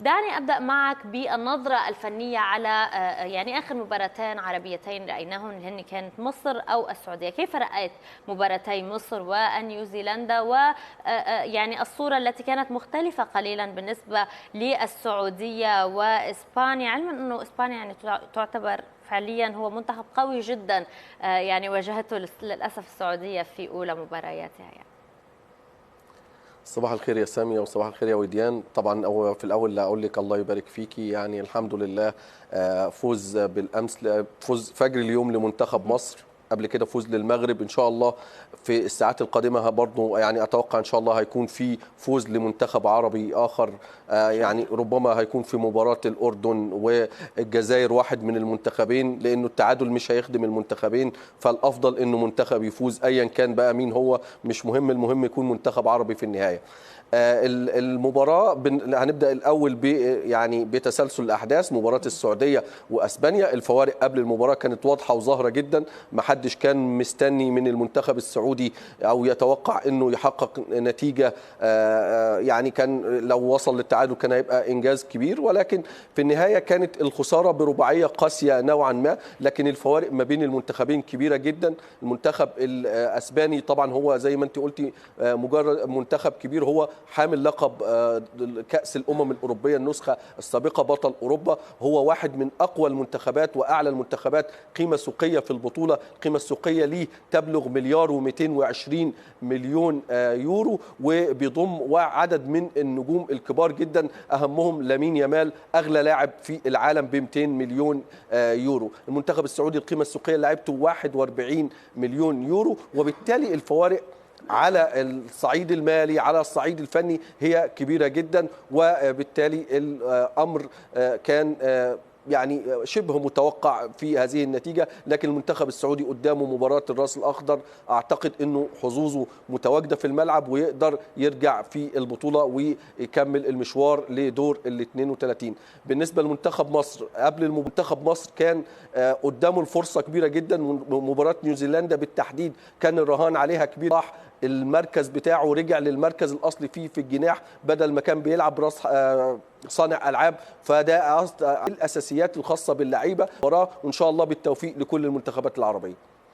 دعني أبدأ معك بالنظرة الفنية على يعني آخر مباراتين عربيتين رأيناهم اللي هن كانت مصر أو السعودية. كيف رأيت مباراتي مصر ونيوزيلندا ويعني الصورة التي كانت مختلفة قليلا بالنسبة للسعودية وإسبانيا، علما أنه إسبانيا يعني تعتبر فعليا هو منتخب قوي جدا، يعني واجهته للأسف السعودية في أولى مبارياتها يعني. صباح الخير يا سامية وصباح الخير يا وديان. طبعا في الأول أقول لك الله يبارك فيكي، يعني الحمد لله فوز بالأمس، فوز فجر اليوم لمنتخب مصر، قبل كده فوز للمغرب. إن شاء الله في الساعات القادمة برضو يعني أتوقع إن شاء الله هيكون في فوز لمنتخب عربي آخر، يعني ربما هيكون في مباراة الأردن والجزائر واحد من المنتخبين، لأنه التعادل مش هيخدم المنتخبين، فالأفضل إنه منتخب يفوز أيا كان بقى مين هو، مش مهم، المهم يكون منتخب عربي في النهاية. المباراة هنبدأ الأول يعني بتسلسل الأحداث. مباراة السعودية وأسبانيا، الفوارق قبل المباراة كانت واضحة وظاهرة جدا، ما حدش كان مستني من المنتخب السعودي أو يتوقع أنه يحقق نتيجة، يعني كان لو وصل للتعادل كان هيبقى إنجاز كبير، ولكن في النهاية كانت الخسارة برباعية قاسية نوعا ما، لكن الفوارق ما بين المنتخبين كبيرة جدا. المنتخب الأسباني طبعا هو زي ما أنت قلتي مجرد منتخب كبير، هو حامل لقب كأس الأمم الأوروبية النسخة السابقة، بطل أوروبا، هو واحد من أقوى المنتخبات وأعلى المنتخبات قيمة سوقية في البطولة. القيمة السوقية ليه تبلغ $1,220 مليون يورو، وبيضم عدد من النجوم الكبار جدا، أهمهم لامين يامال أغلى لاعب في العالم ب200 مليون يورو. المنتخب السعودي القيمة السوقية لعبته 41 مليون يورو، وبالتالي الفوارق على الصعيد المالي على الصعيد الفني هي كبيرة جدا، وبالتالي الأمر كان يعني شبه متوقع في هذه النتيجة. لكن المنتخب السعودي قدامه مباراة الراس الأخضر، أعتقد أنه حظوظه متواجدة في الملعب ويقدر يرجع في البطولة ويكمل المشوار لدور ال 32. بالنسبة لمنتخب مصر، قبل المنتخب مصر كان قدامه الفرصة كبيرة جدا. مباراة نيوزيلندا بالتحديد كان الرهان عليها كبير، راح المركز بتاعه رجع للمركز الأصلي فيه في الجناح بدل ما كان بيلعب راس صانع ألعاب، فده الأساسيات الخاصة باللعيبة وراه، وإن شاء الله بالتوفيق لكل المنتخبات العربية.